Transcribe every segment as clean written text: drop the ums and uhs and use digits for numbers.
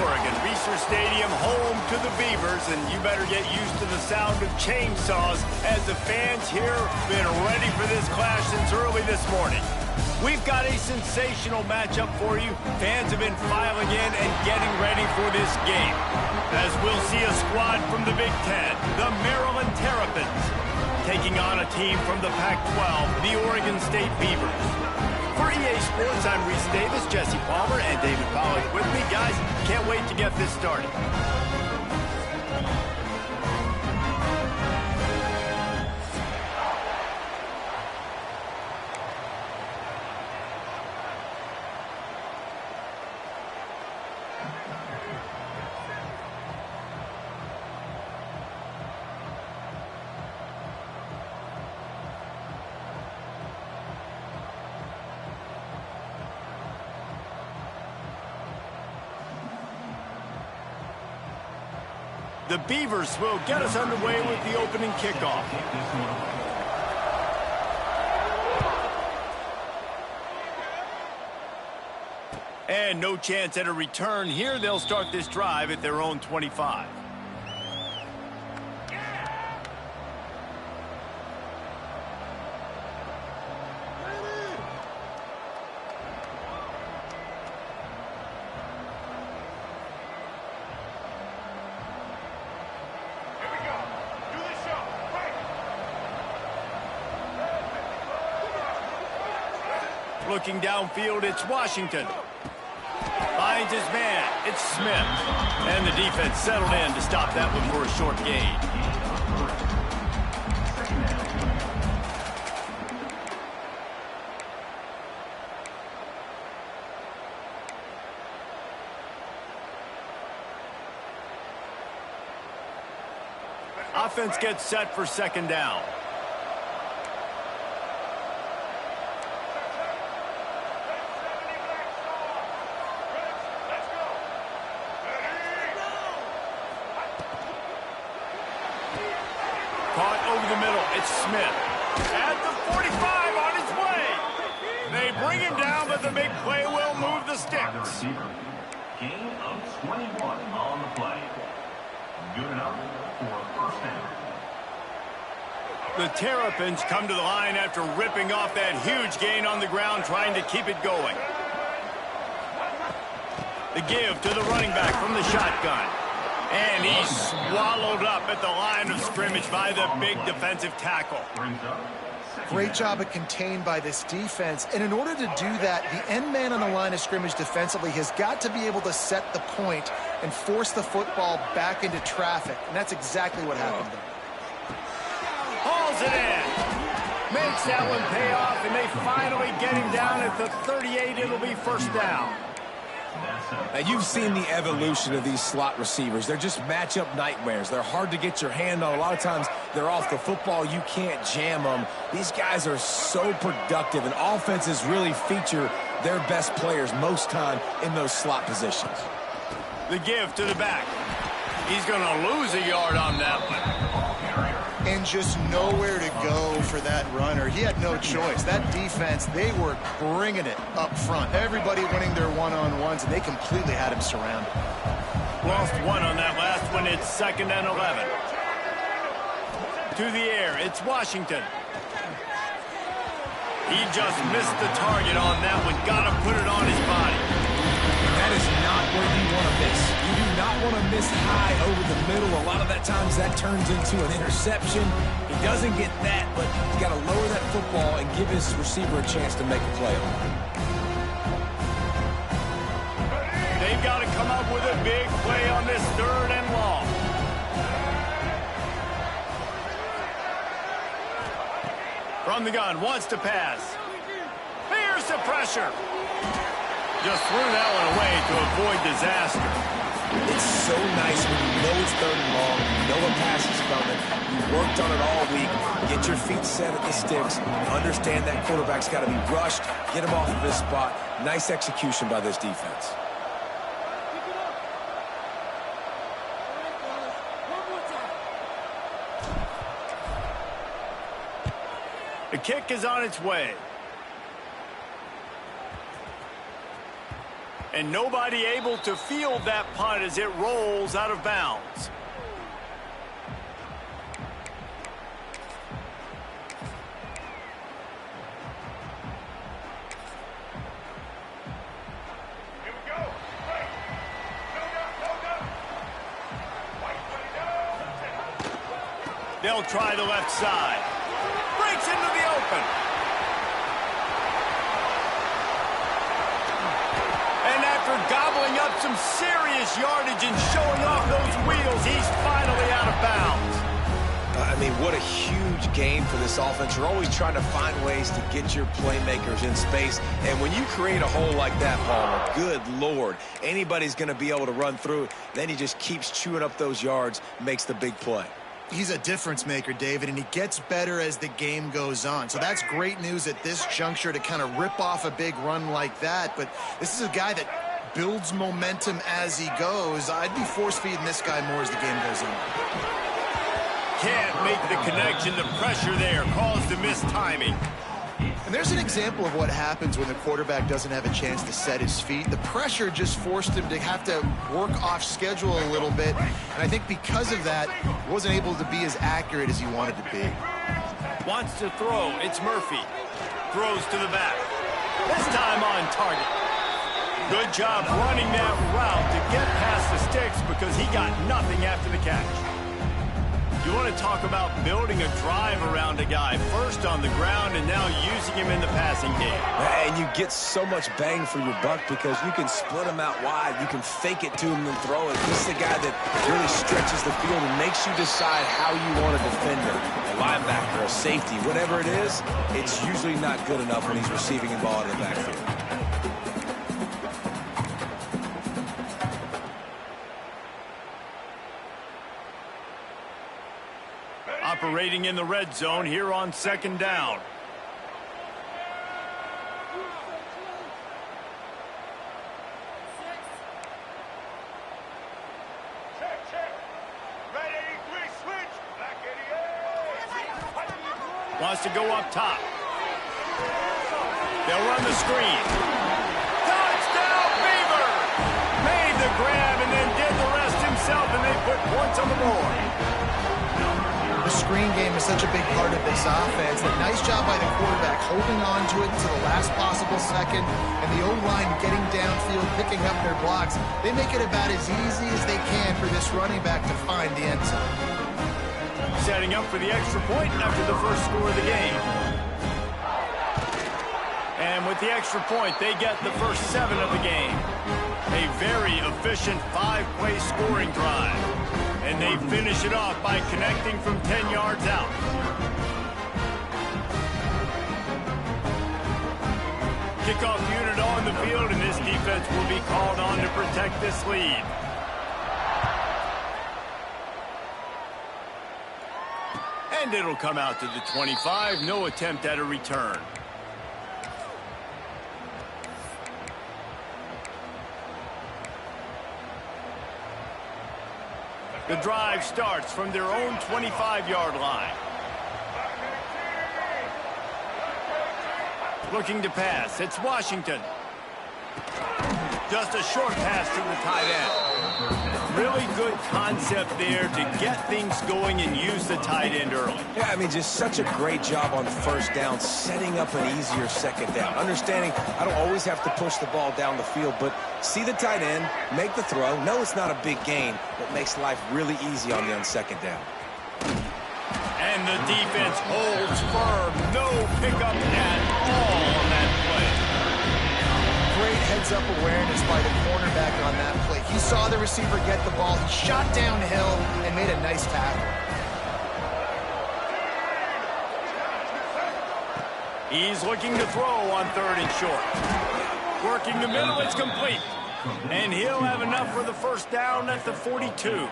Oregon. Reser Stadium, home to the Beavers, and you better get used to the sound of chainsaws as the fans here have been ready for this clash since early this morning. We've got a sensational matchup for you. Fans have been filing in and getting ready for this game. As we'll see a squad from the Big Ten, the Maryland Terrapins, taking on a team from the Pac-12, the Oregon State Beavers. For EA Sports, I'm Reese Davis, Jesse Palmer, and David Pollack with me. Guys, can't wait to get this started. The Beavers will get us underway with the opening kickoff. And no chance at a return here. They'll start this drive at their own 25. Looking downfield, it's Washington. Finds his man. It's Smith. And the defense settled in to stop that one for a short gain. Offense gets set for second down. Caught over the middle. It's Smith. At the 45 on his way. They bring him down, but the big play will move the sticks. Gain of 21 on the play. Good enough for a first down. The Terrapins come to the line after ripping off that huge gain on the ground, trying to keep it going. The give to the running back from the shotgun. And he's swallowed up at the line of scrimmage by the big defensive tackle. Great job of contained by this defense. And in order to do that, the end man on the line of scrimmage defensively has got to be able to set the point and force the football back into traffic. And that's exactly what happened there. Hauls it in. Makes that one pay off, and they finally get him down at the 38. It'll be first down. Now, you've seen the evolution of these slot receivers. They're just matchup nightmares. They're hard to get your hand on. A lot of times, they're off the football. You can't jam them. These guys are so productive, and offenses really feature their best players most time in those slot positions. The give to the back. He's going to lose a yard on that one. And just nowhere to go for that runner. He had no choice. That defense, they were bringing it up front. Everybody winning their one-on-ones, and they completely had him surrounded. Lost one on that last one. It's 2nd and 11. To the air, it's Washington. He just missed the target on that one. Got to put it on his body. That is not where you want to miss. You do not want to miss high over the middle. A lot of that times that turns into an interception. He doesn't get that, but he's got to lower that football and give his receiver a chance to make a play on it. They've got to come up with a big play on this 3rd and long. From the gun, wants to pass. Here's the pressure. Just threw that one away to avoid disaster. It's so nice when you know it's 3rd and long, you know a pass is coming, you worked on it all week, get your feet set at the sticks, understand that quarterback's got to be rushed, get him off of his spot. Nice execution by this defense. The kick is on its way. And nobody able to field that punt as it rolls out of bounds. They'll try the left side. Breaks into the open. And after gobbling up some serious yardage and showing off those wheels, he's finally out of bounds. I mean, what a huge game for this offense. You're always trying to find ways to get your playmakers in space. And when you create a hole like that, Palmer, good Lord, anybody's going to be able to run through it. Then he just keeps chewing up those yards, makes the big play. He's a difference maker, David, and he gets better as the game goes on. So that's great news at this juncture to kind of rip off a big run like that. But this is a guy that builds momentum as he goes. I'd be force-feeding this guy more as the game goes on. Can't make the connection. The pressure there caused the missed timing. And there's an example of what happens when the quarterback doesn't have a chance to set his feet. The pressure just forced him to have to work off schedule a little bit. And I think because of that, he wasn't able to be as accurate as he wanted to be. Wants to throw. It's Murphy. Throws to the back. This time on target. Good job running that route to get past the sticks because he got nothing after the catch. You want to talk about building a drive around a guy, first on the ground and now using him in the passing game. And you get so much bang for your buck because you can split him out wide. You can fake it to him and throw it. This is the guy that really stretches the field and makes you decide how you want to defend him. A linebacker, a safety, whatever it is, it's usually not good enough when he's receiving the ball in the backfield. Operating in the red zone here on second down. Wants to go up top. They'll run the screen. Touchdown, Beaver! Made the grab and then did the rest himself, and they put points on the board. The screen game is such a big part of this offense. A nice job by the quarterback holding on to it to the last possible second, and the O-line getting downfield, picking up their blocks. They make it about as easy as they can for this running back to find the end zone. Setting up for the extra point after the first score of the game. And with the extra point, they get the first 7 of the game. A very efficient 5-play scoring drive. And they finish it off by connecting from 10 yards out. Kickoff unit on the field, and this defense will be called on to protect this lead. And it'll come out to the 25. No attempt at a return. The drive starts from their own 25-yard line. Looking to pass. It's Washington. Just a short pass to the tight end. Really good concept there to get things going and use the tight end early. Yeah, I mean, just such a great job on first down, setting up an easier second down. Understanding I don't always have to push the ball down the field, but see the tight end, make the throw. No, it's not a big gain, but makes life really easy on second down. And the defense holds firm. No pickup at all on that play. Great heads-up awareness by the cornerback on that play. He saw the receiver get the ball. He shot downhill and made a nice tackle. He's looking to throw on 3rd and short. Working the middle, it's complete. And he'll have enough for the first down at the 42.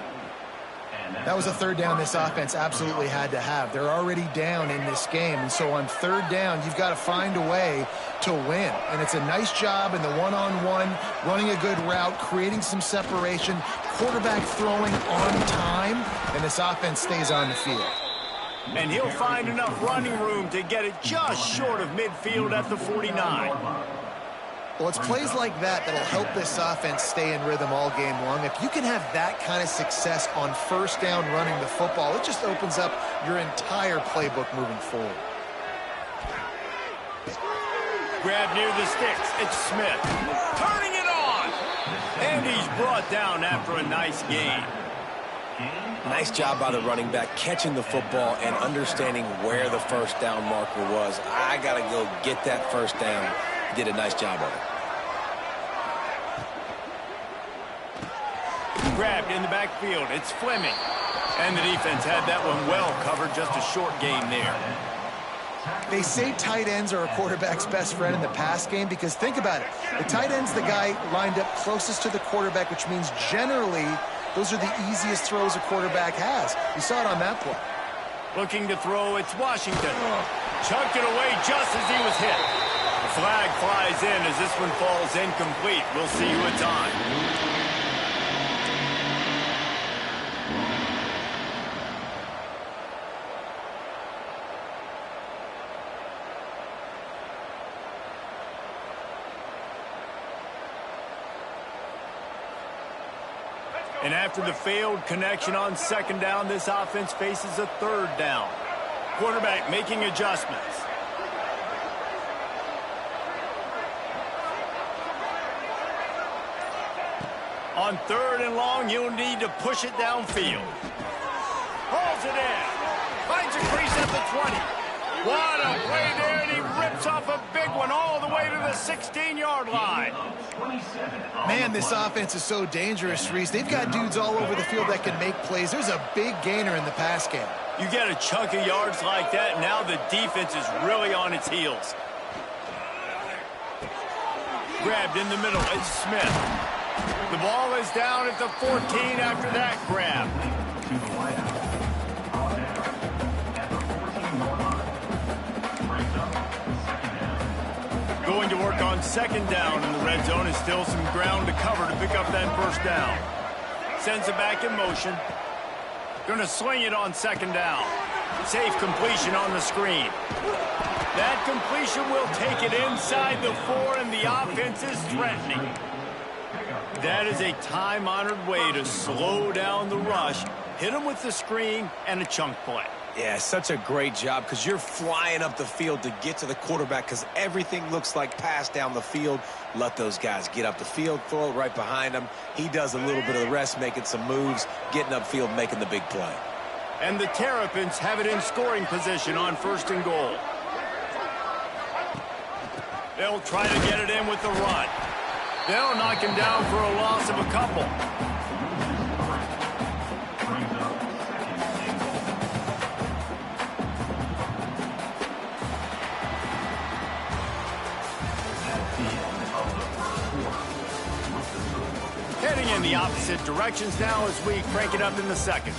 That was a 3rd down this offense absolutely had to have. They're already down in this game, and so on 3rd down, you've got to find a way to win. And it's a nice job in the one-on-one, running a good route, creating some separation, quarterback throwing on time, and this offense stays on the field. And he'll find enough running room to get it just short of midfield at the 49. Well, it's plays like that that'll help this offense stay in rhythm all game long. If you can have that kind of success on first down running the football, it just opens up your entire playbook moving forward. Grab near the sticks. It's Smith. Turning it on. And he's brought down after a nice gain. Nice job by the running back catching the football and understanding where the first down marker was. I got to go get that first down. Did a nice job of it. Grabbed in the backfield. It's Fleming. And the defense had that one well covered. Just a short gain there. They say tight ends are a quarterback's best friend in the pass game because think about it. The tight end's the guy lined up closest to the quarterback, which means generally those are the easiest throws a quarterback has. You saw it on that play. Looking to throw, it's Washington. Chunked it away just as he was hit. The flag flies in as this one falls incomplete. We'll see who it's on. And after the failed connection on second down, this offense faces a third down. Quarterback making adjustments. On third and long, you'll need to push it downfield. Hauls it in. Finds a crease at the 20. What a play there, and he rips off a big one all the way to the 16-yard line. Man, this offense is so dangerous, Reese. They've got dudes all over the field that can make plays. There's a big gainer in the pass game. You get a chunk of yards like that, and now the defense is really on its heels. Grabbed in the middle, it's Smith. The ball is down at the 14 after that grab. Going to work on second down in the red zone, and still some ground to cover to pick up that first down. Sends it back in motion. Going to sling it on second down. Safe completion on the screen. That completion will take it inside the 4, and the offense is threatening. That is a time-honored way to slow down the rush, hit them with the screen, and a chunk play. Yeah, such a great job because you're flying up the field to get to the quarterback because everything looks like pass down the field. Let those guys get up the field, throw it right behind him. He does a little bit of the rest, making some moves, getting upfield, making the big play. And the Terrapins have it in scoring position on first and goal. They'll try to get it in with the run. They'll knock him down for a loss of a couple. Heading in the opposite directions now as we crank it up in the second.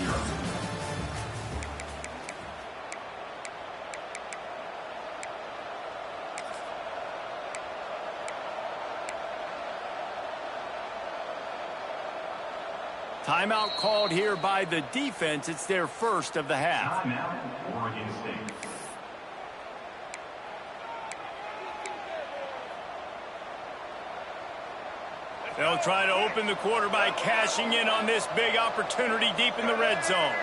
Timeout called here by the defense. It's their first of the half. Timeout, Oregon State. They'll try to open the quarter by cashing in on this big opportunity deep in the red zone.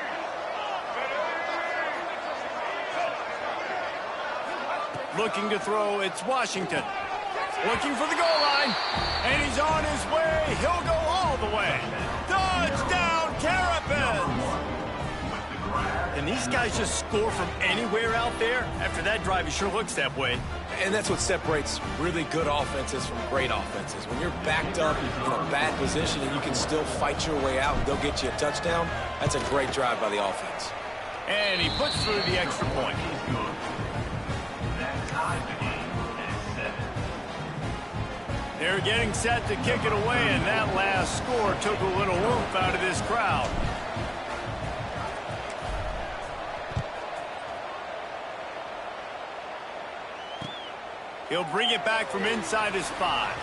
Looking to throw, it's Washington. Looking for the goal line, and he's on his way. He'll go all the way. Touchdown, Terrapins! And these guys just score from anywhere out there. After that drive, it sure looks that way. And that's what separates really good offenses from great offenses. When you're backed up in a bad position and you can still fight your way out and they'll get you a touchdown, that's a great drive by the offense. And he puts through the extra point. They're getting set to kick it away, and that last score took a little oomph out of this crowd. He'll bring it back from inside his 5.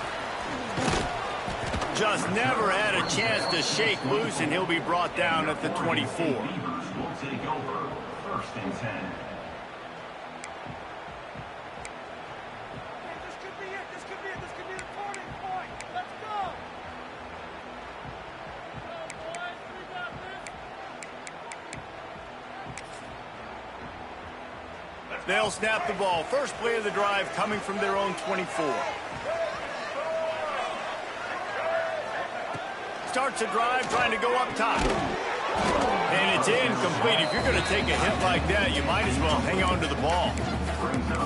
Just never had a chance to shake loose, and he'll be brought down at the 24. Beavers will take over first and 10. This could be it. This could be the quarter. They'll snap the ball. First play of the drive coming from their own 24. Starts a drive trying to go up top. And it's incomplete. If you're going to take a hit like that, you might as well hang on to the ball.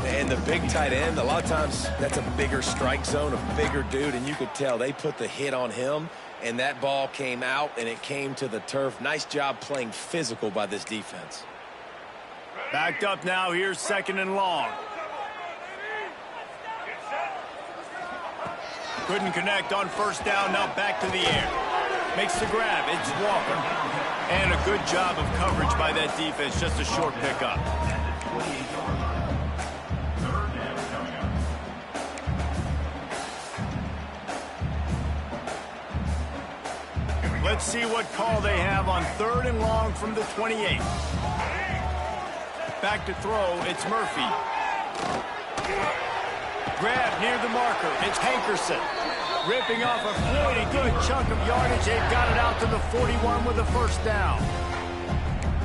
And the big tight end, a lot of times that's a bigger strike zone, a bigger dude, and you could tell they put the hit on him, and that ball came out, and it came to the turf. Nice job playing physical by this defense. Backed up now. Here's second and long. Couldn't connect on first down. Now back to the air. Makes the grab. It's Walker. And a good job of coverage by that defense. Just a short pickup. Let's see what call they have on third and long from the 28. Back to throw. It's Murphy. Grab near the marker. It's Hankerson. Ripping off a pretty good chunk of yardage. They've got it out to the 41 with a first down.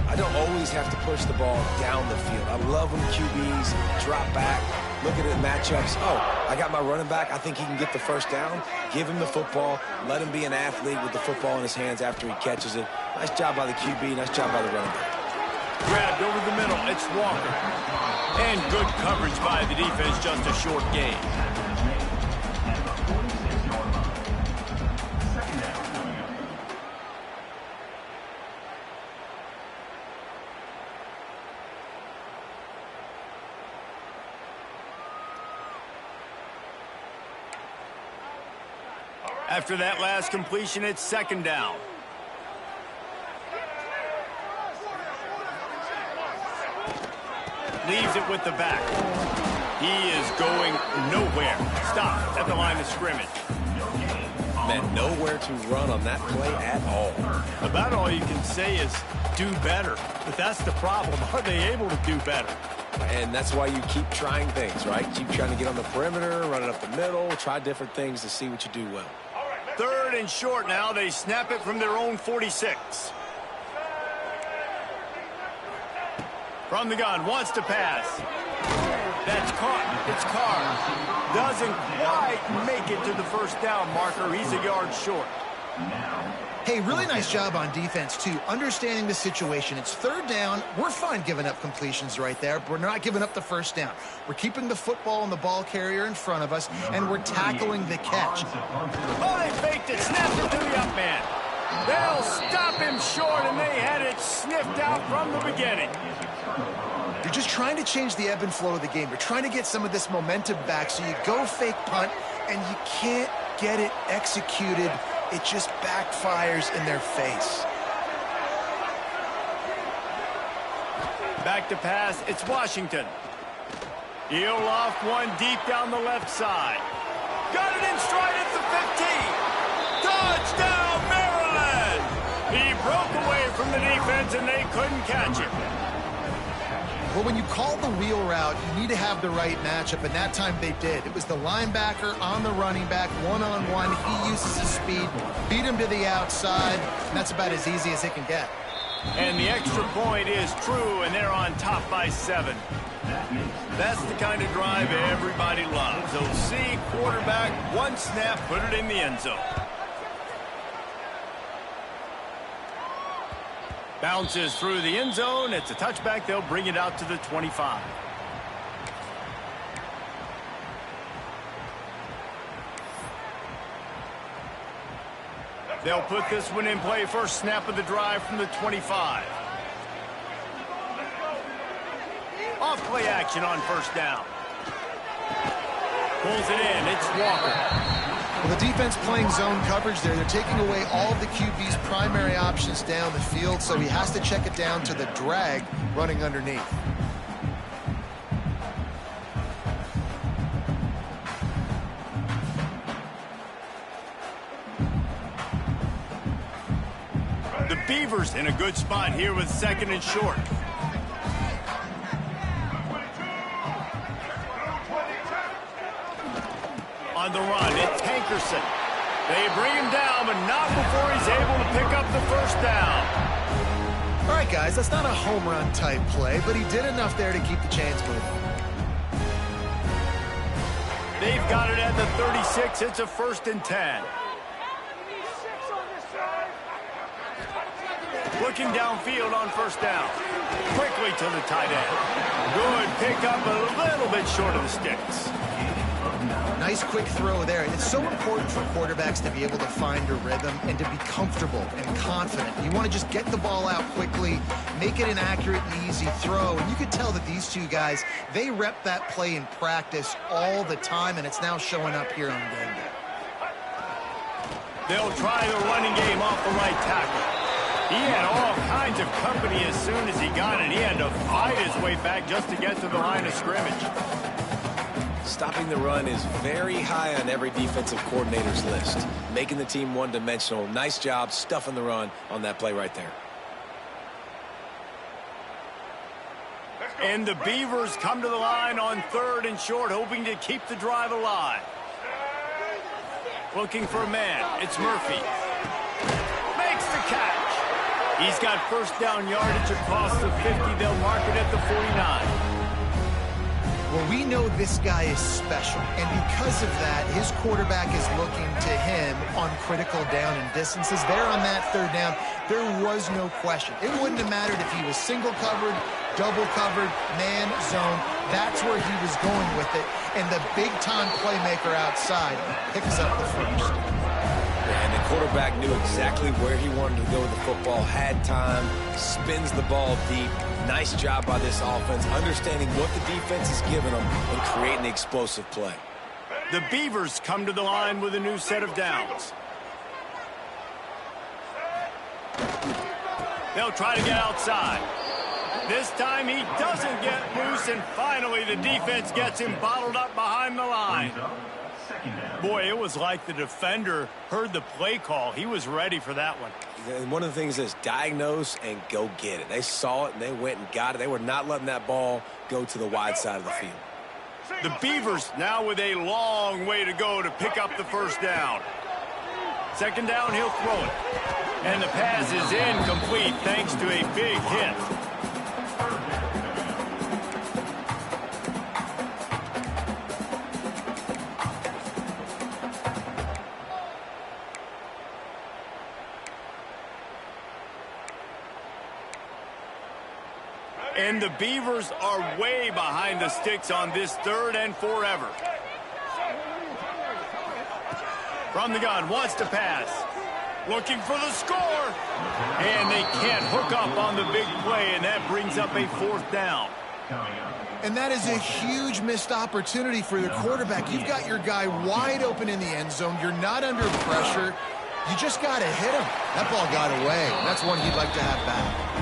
I don't always have to push the ball down the field. I love when QBs drop back, look at it in matchups. Oh, I got my running back. I think he can get the first down. Give him the football. Let him be an athlete with the football in his hands after he catches it. Nice job by the QB. Nice job by the running back. Grabbed over the middle. It's Walker. And good coverage by the defense. Just a short gain. After that last completion, it's second down. Leaves it with the back. He is going nowhere. Stop at the line of scrimmage. Man, nowhere to run on that play at all. About all you can say is do better. But that's the problem. Are they able to do better? And that's why you keep trying things, right? Keep trying to get on the perimeter, run it up the middle, try different things to see what you do well. Third and short now. They snap it from their own 46. From the gun, wants to pass. That's caught. It's Carr. Doesn't quite make it to the first down marker. He's a yard short. Hey, really nice job on defense, too. Understanding the situation. It's third down. We're fine giving up completions right there. We're not giving up the first down. We're keeping the football and the ball carrier in front of us, and we're tackling the catch. Oh, they faked it. Snapped it to the up man. They'll stop him short, and they had it sniffed out from the beginning. You're just trying to change the ebb and flow of the game. You're trying to get some of this momentum back, so you go fake punt, and you can't get it executed. It just backfires in their face. Back to pass. It's Washington. He'll loft one deep down the left side. Got it in stride at the 15. Touchdown, Maryland! He broke away from the defense, and they couldn't catch him. Well, when you call the wheel route, you need to have the right matchup, and that time they did. It was the linebacker on the running back, one-on-one. He uses his speed, beat him to the outside, and that's about as easy as it can get. And the extra point is true, and they're on top by 7. That's the kind of drive everybody loves. OC, quarterback, one snap, put it in the end zone. Bounces through the end zone. It's a touchback. They'll bring it out to the 25. They'll put this one in play. First snap of the drive from the 25. Off play action on first down. Pulls it in. It's Walker. Well, the defense playing zone coverage there. They're taking away all of the QB's primary options down the field, so he has to check it down to the drag running underneath. The Beavers in a good spot here with second and short. On the run, it's Hankerson. They bring him down, but not before he's able to pick up the first down. All right, guys. That's not a home run type play, but he did enough there to keep the chains moving. They've got it at the 36. It's a 1st and 10. Looking downfield on 1st down. Quickly to the tight end. Good pickup, a little bit short of the sticks. Nice quick throw there. It's so important for quarterbacks to be able to find a rhythm and to be comfortable and confident. You want to just get the ball out quickly, make it an accurate and easy throw. And you could tell that these two guys, they rep that play in practice all the time, and it's now showing up here on game day. They'll try the running game off the right tackle. He had all kinds of company as soon as he got it. He had to fight his way back just to get to the line of scrimmage. Stopping the run is very high on every defensive coordinator's list. Making the team one-dimensional. Nice job stuffing the run on that play right there. And the Beavers come to the line on 3rd and short, hoping to keep the drive alive. Looking for a man. It's Murphy. Makes the catch. He's got 1st down yardage across the 50. They'll mark it at the 49. Well, we know this guy is special, and because of that, his quarterback is looking to him on critical down and distances. There on that 3rd down, there was no question. It wouldn't have mattered if he was single covered, double covered, man, zone. That's where he was going with it, and the big-time playmaker outside picks up the 1st. And the quarterback knew exactly where he wanted to go with the football, had time, spins the ball deep. Nice job by this offense, understanding what the defense is giving them and creating the explosive play. The Beavers come to the line with a new set of downs. They'll try to get outside. This time he doesn't get loose, and finally the defense gets him bottled up behind the line. Boy, it was like the defender heard the play call. He was ready for that one. And one of the things is diagnose and go get it. They saw it and they went and got it. They were not letting that ball go to the wide side of the field. The Beavers now with a long way to go to pick up the 1st down. 2nd down, he'll throw it. And the pass is incomplete thanks to a big hit. And the Beavers are way behind the sticks on this 3rd and forever. From the gun, wants to pass. Looking for the score. And they can't hook up on the big play, and that brings up a 4th down. And that is a huge missed opportunity for the quarterback. You've got your guy wide open in the end zone. You're not under pressure. You just got to hit him. That ball got away. That's one he'd like to have back.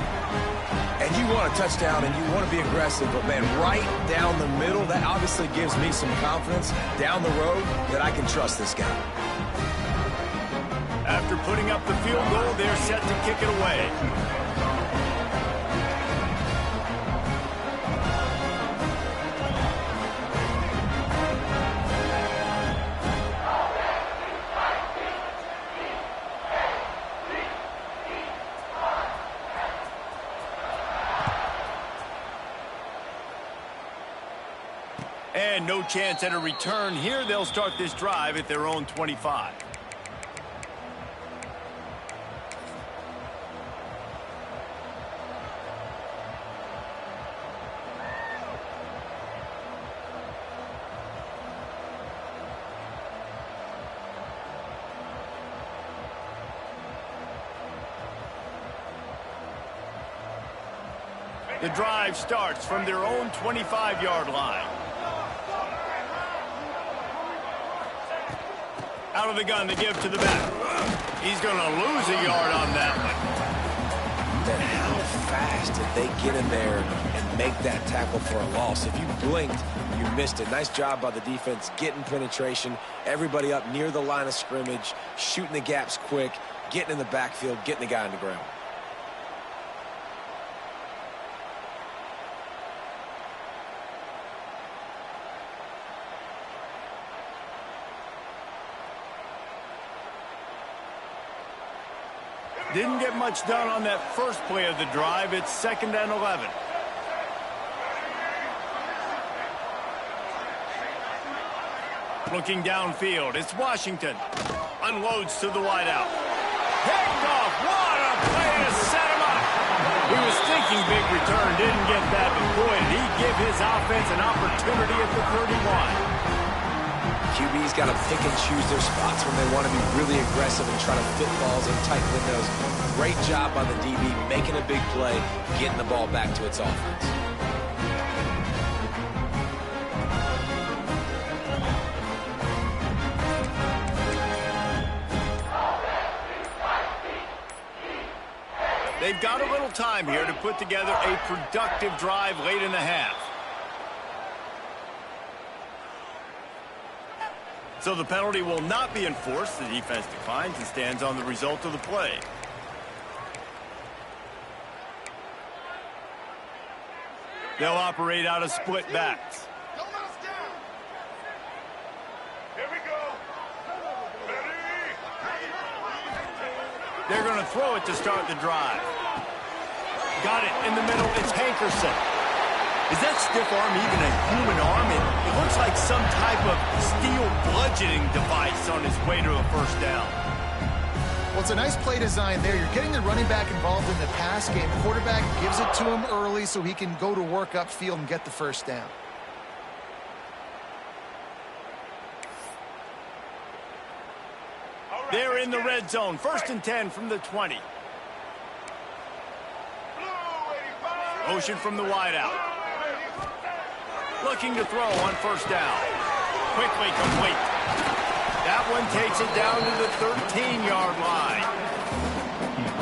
And you want a touchdown and you want to be aggressive, but man, right down the middle, that obviously gives me some confidence down the road that I can trust this guy. After putting up the field goal, they're set to kick it away. And no chance at a return here. They'll start this drive at their own 25. The drive starts from their own 25-yard line. Out of the gun to give to the back. He's going to lose a yard on that one. Then how fast did they get in there and make that tackle for a loss? If you blinked, you missed it. Nice job by the defense getting penetration. Everybody up near the line of scrimmage, shooting the gaps quick, getting in the backfield, getting the guy on the ground. Didn't get much done on that first play of the drive. It's 2nd and 11. Looking downfield, it's Washington. Unloads to the wideout. Picked off. What a play to set him up. He was thinking big return, didn't get that, but boy, did he give his offense an opportunity at the 31. QB's got to pick and choose their spots when they want to be really aggressive and try to fit balls in tight windows. Great job by the DB, making a big play, getting the ball back to its offense. They've got a little time here to put together a productive drive late in the half. So the penalty will not be enforced. The defense declines and stands on the result of the play. They'll operate out of split backs. Don't let us down. Here we go. Ready? They're going to throw it to start the drive. Got it in the middle. It's Hankerson. Is that stiff arm even a human arm? It looks like some type of steel bludgeoning device on his way to a first down. Well, it's a nice play design there. You're getting the running back involved in the pass game. Quarterback gives it to him early so he can go to work upfield and get the first down. They're in the red zone. 1st and 10 from the 20. Motion from the wideout. Looking to throw on first down. Quickly complete. That one takes it down to the 13-yard line.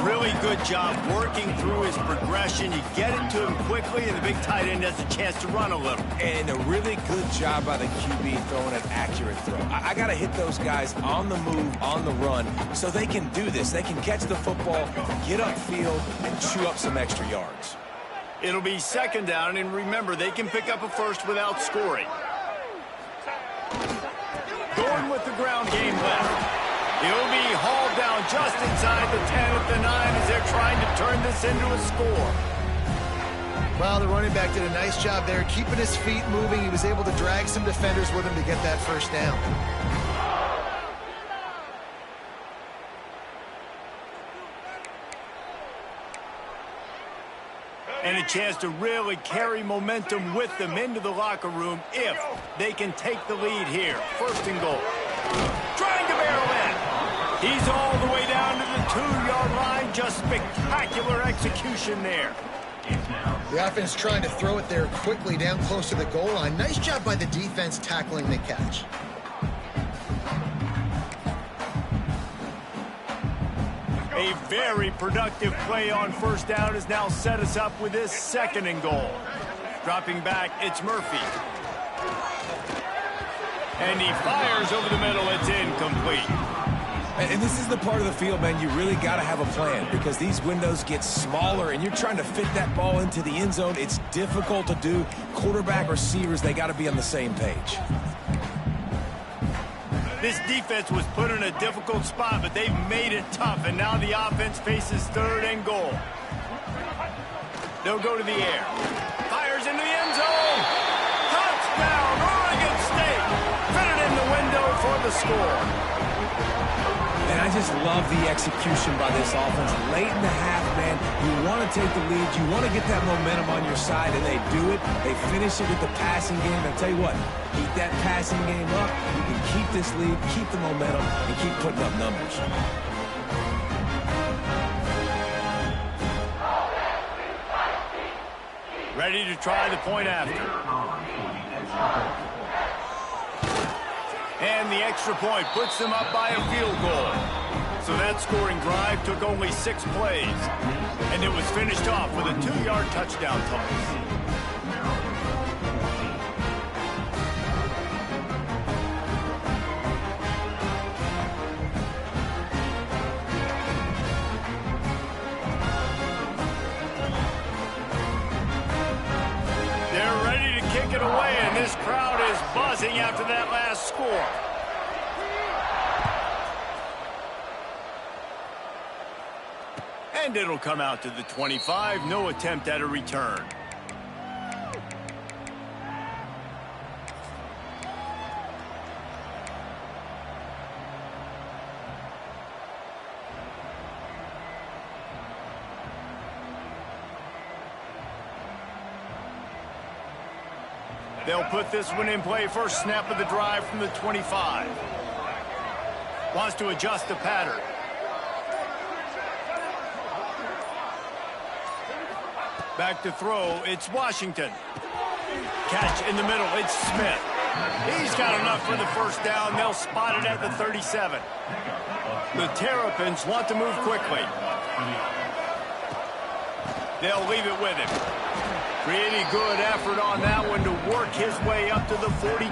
Really good job working through his progression. You get it to him quickly, and the big tight end has a chance to run a little. And a really good job by the QB throwing an accurate throw. I got to hit those guys on the move, on the run, so they can do this. They can catch the football, get upfield, and chew up some extra yards. It'll be 2nd down, and remember, they can pick up a first without scoring. Going with the ground game left. He'll be hauled down just inside the 10 at the 9 as they're trying to turn this into a score. Well, the running back did a nice job there, keeping his feet moving. He was able to drag some defenders with him to get that first down. And a chance to really carry momentum with them into the locker room if they can take the lead here. 1st and goal. Trying to barrel in. He's all the way down to the 2-yard line. Just spectacular execution there. The offense trying to throw it there quickly down close to the goal line. Nice job by the defense tackling the catch. A very productive play on first down has now set us up with this 2nd and goal. Dropping back, it's Murphy. And he fires over the middle. It's incomplete. And this is the part of the field, man, you really got to have a plan because these windows get smaller and you're trying to fit that ball into the end zone. It's difficult to do. Quarterback, receivers, they got to be on the same page. This defense was put in a difficult spot, but they've made it tough, and now the offense faces 3rd and goal. They'll go to the air. Fires into the end zone. Touchdown, Oregon State. Fit it in the window for the score. And I just love the execution by this offense. Late in the half, man, you want to take the lead. You want to get that momentum on your side, and they do it. They finish it with the passing game. And I'll tell you what, keep that passing game up. You can keep this lead, keep the momentum, and keep putting up numbers. Ready to try the point after. And the extra point puts them up by a field goal. So that scoring drive took only 6 plays. And it was finished off with a 2-yard touchdown toss. They're ready to kick it away, and this crowd is buzzing after that last score. And it'll come out to the 25. No attempt at a return. They'll put this one in play. First snap of the drive from the 25. Wants to adjust the pattern. Back to throw, it's Washington. Catch in the middle, it's Smith. He's got enough for the first down. They'll spot it at the 37. The Terrapins want to move quickly. They'll leave it with him. Pretty good effort on that one to work his way up to the 42.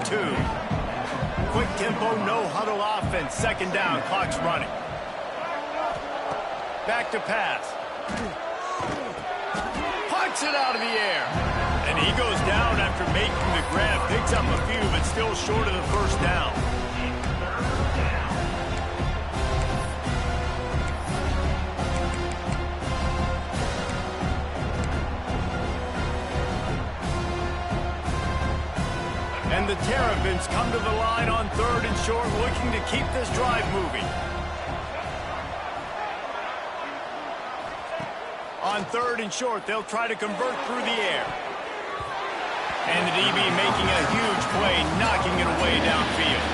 Quick tempo, no huddle offense. Second down, clock's running. Back to pass. Punts it out of the air. And he goes down after making the grab. Picks up a few, but still short of the first down. And the Terrapins come to the line on 3rd and short, looking to keep this drive moving. On 3rd and short, they'll try to convert through the air. And the DB making a huge play, knocking it away downfield.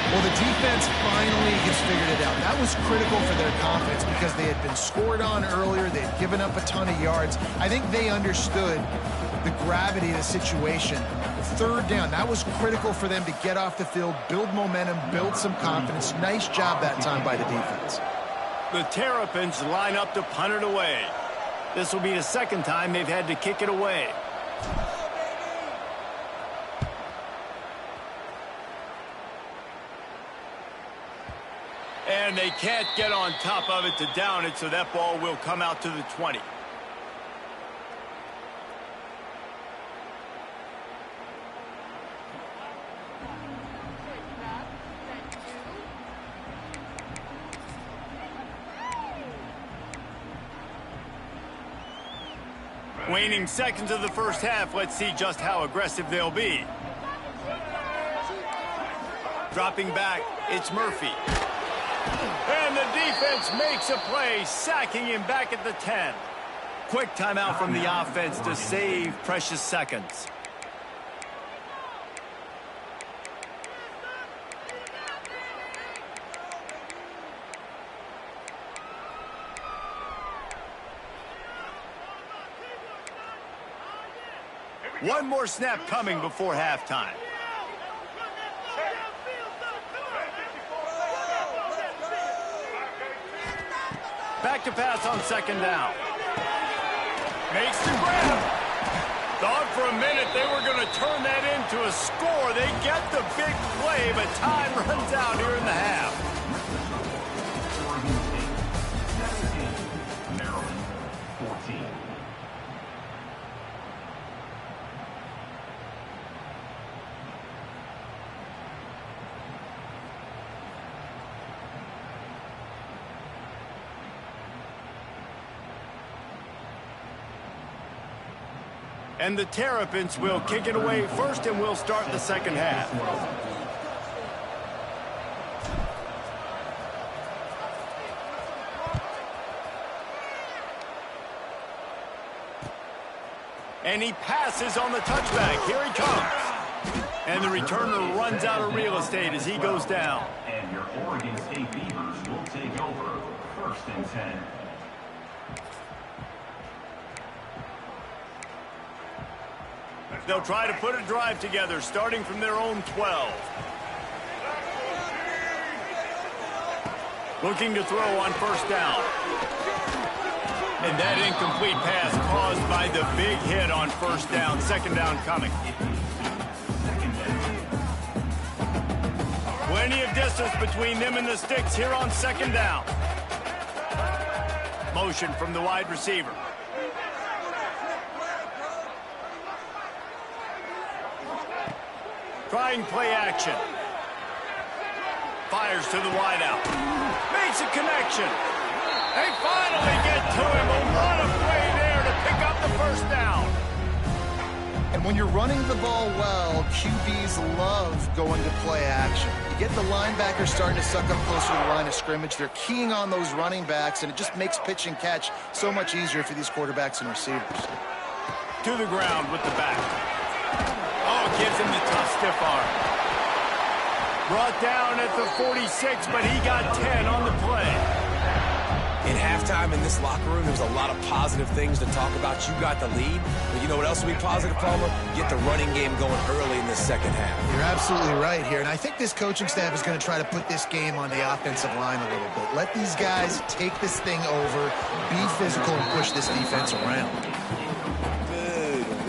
Well, the defense finally has figured it out. That was critical for their confidence because they had been scored on earlier. They had given up a ton of yards. I think they understood the gravity of the situation. 3rd down, that was critical for them to get off the field, build momentum, build some confidence. Nice job that time by the defense. The Terrapins line up to punt it away. This will be the second time they've had to kick it away. And they can't get on top of it to down it, so that ball will come out to the 20. Waning seconds of the first half. Let's see just how aggressive they'll be. Dropping back, it's Murphy. And the defense makes a play, sacking him back at the 10. Quick timeout from the offense to save precious seconds. One more snap coming before halftime. Back to pass on 2nd down. Makes the grab. Thought for a minute they were going to turn that into a score. They get the big play, but time runs out here in the half. And the Terrapins will kick it away first, and we'll start the second half. And he passes on the touchback. Here he comes. And the returner runs out of real estate as he goes down. And your Oregon State Beavers will take over 1st and 10. They'll try to put a drive together, starting from their own 12. Looking to throw on 1st down. And that incomplete pass caused by the big hit on 1st down. 2nd down coming. Plenty of distance between them and the sticks here on 2nd down. Motion from the wide receiver. Trying play action. Fires to the wideout. Makes a connection. They finally get to when you're running the ball well, QBs love going to play action. You get the linebackers starting to suck up closer to the line of scrimmage. They're keying on those running backs, and it just makes pitch and catch so much easier for these quarterbacks and receivers. To the ground with the back. Oh, gives him the tough stiff arm. Brought down at the 46, but he got 10 on the play. In halftime in this locker room, there was a lot of positive things to talk about. You got the lead, but you know what else will be positive, Palmer? Get the running game going early in the second half. You're absolutely right here, and I think this coaching staff is going to try to put this game on the offensive line a little bit. Let these guys take this thing over, be physical, and push this defense around.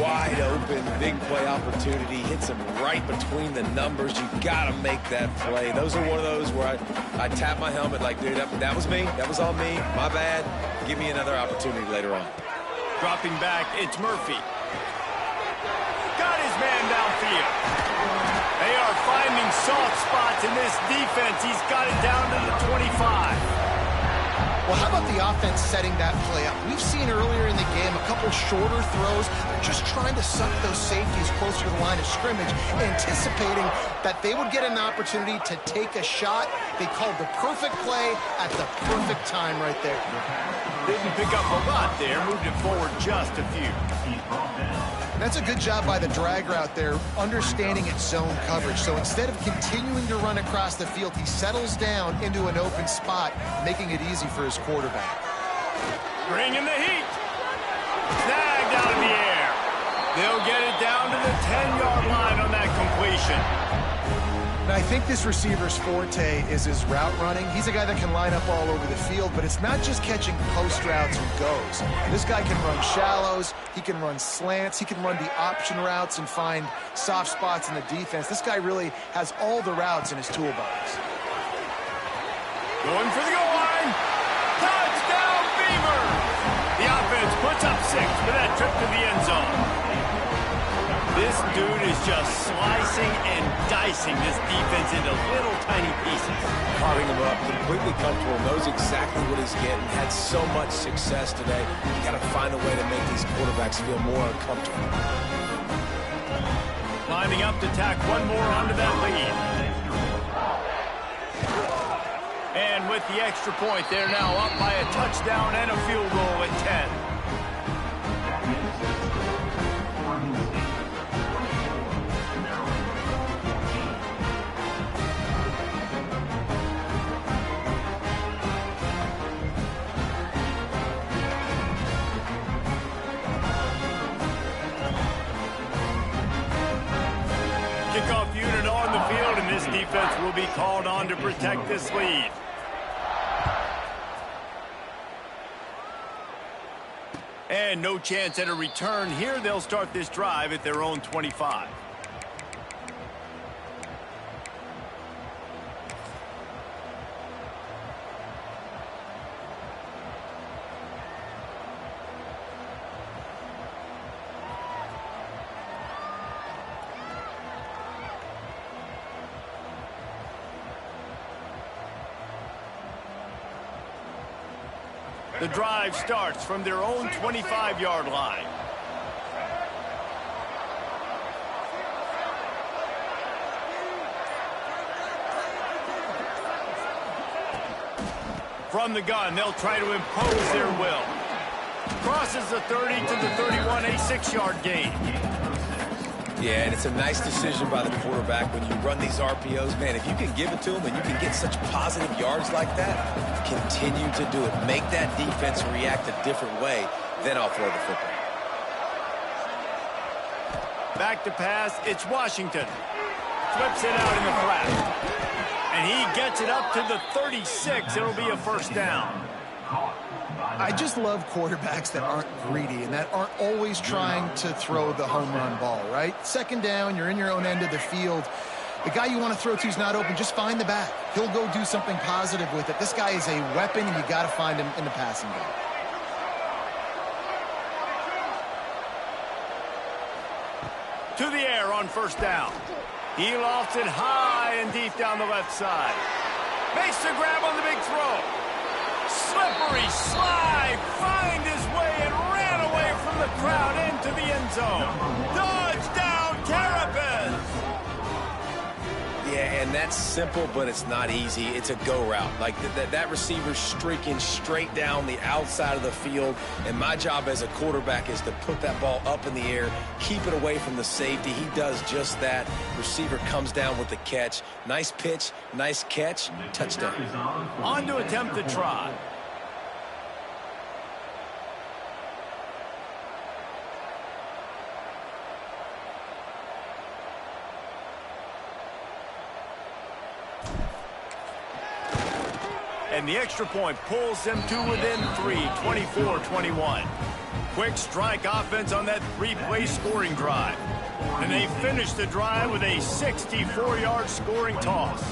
Wide open, big play opportunity, hits him right between the numbers. You got to make that play. Those are one of those where I tap my helmet like, dude, that was me. That was all me. My bad. Give me another opportunity later on. Dropping back, it's Murphy. Got his man downfield. They are finding soft spots in this defense. He's got it down to the 25. Well, how about the offense setting that play up? We've seen earlier in the game a couple shorter throws. They're just trying to suck those safeties closer to the line of scrimmage, anticipating that they would get an opportunity to take a shot. They called the perfect play at the perfect time right there. Didn't pick up a lot there, moved it forward just a few. That's a good job by the drag route there, understanding its zone coverage. So instead of continuing to run across the field, he settles down into an open spot, making it easy for his quarterback. Bringing the heat. Snagged out of the air. They'll get it down to the 10-yard line on that completion. Now, I think this receiver's forte is his route running. He's a guy that can line up all over the field, but it's not just catching post routes and goes. This guy can run shallows, he can run slants, he can run the option routes and find soft spots in the defense. This guy really has all the routes in his toolbox. Going for the goal line. Touchdown, Beavers! The offense puts up 6 for that trip to the end zone. This dude is just slicing and dicing this defense into little tiny pieces. Carving him up, completely comfortable, knows exactly what he's getting, had so much success today. You got to find a way to make these quarterbacks feel more uncomfortable. Lining up to tack one more onto that lead. And with the extra point, they're now up by a touchdown and a field goal at 10. Kickoff unit on the field, and this defense will be called on to protect this lead. And no chance at a return here. They'll start this drive at their own 25. The drive starts from their own 25-yard line. From the gun, they'll try to impose their will. Crosses the 30 to the 31, a 6-yard gain. Yeah, and it's a nice decision by the quarterback when you run these RPOs. Man, if you can give it to him and you can get such positive yards like that, continue to do it. Make that defense react a different way, then I'll throw the football. Back to pass, it's Washington. Flips it out in the flat. And he gets it up to the 36. It'll be a first down. I just love quarterbacks that aren't greedy and that aren't always trying to throw the home run ball, right? Second down, you're in your own end of the field. The guy you want to throw to is not open. Just find the back. He'll go do something positive with it. This guy is a weapon, and you got to find him in the passing game. To the air on first down. He lofts it high and deep down the left side. Makes the grab on the big throw. Slippery slide, find his way and ran away from the crowd into the end zone. Touchdown! And that's simple, but it's not easy. It's a go route. Like that receiver's streaking straight down the outside of the field, and my job as a quarterback is to put that ball up in the air, keep it away from the safety. He does just that. Receiver comes down with the catch. Nice pitch, nice catch, touchdown. On to attempt the try. And the extra point pulls them to within 3, 24-21. Quick strike offense on that three-play scoring drive. And they finish the drive with a 64-yard scoring toss.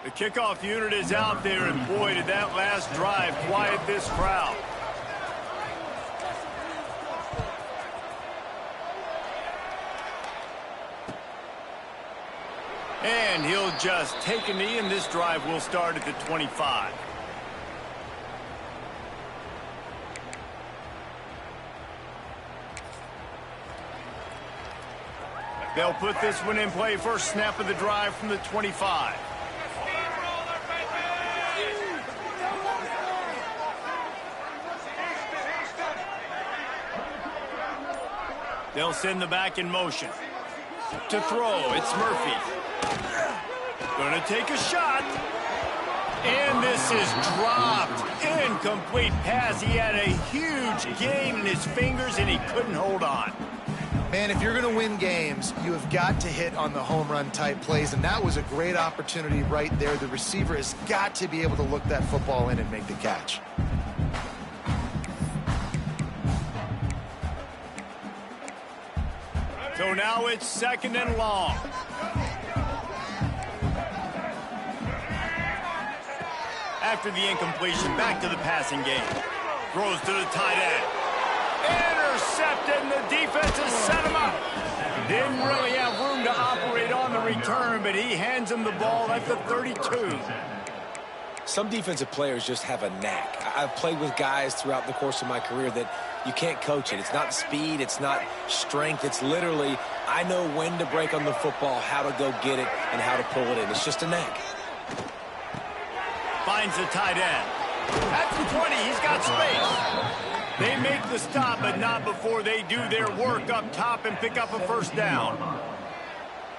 The kickoff unit is out there, and boy, did that last drive quiet this crowd. And he'll just take a knee, and this drive will start at the 25. They'll put this one in play. First snap of the drive from the 25. They'll send the back in motion. To throw, it's Murphy. Gonna take a shot. And this is dropped. Incomplete pass. He had a huge game in his fingers, and he couldn't hold on. Man, if you're going to win games, you have got to hit on the home run type plays, and that was a great opportunity right there. The receiver has got to be able to look that football in and make the catch. So now it's second and long. After the incompletion, back to the passing game. Throws to the tight end. Intercepted, and the defense has set him up. Didn't really have room to operate on the return, but he hands him the ball at the 32. Some defensive players just have a knack. I've played with guys throughout the course of my career that you can't coach it. It's not speed, it's not strength. It's literally, I know when to break on the football, how to go get it, and how to pull it in. It's just a knack. Finds the tight end. At the 20, he's got space. They make the stop, but not before they do their work up top and pick up a first down.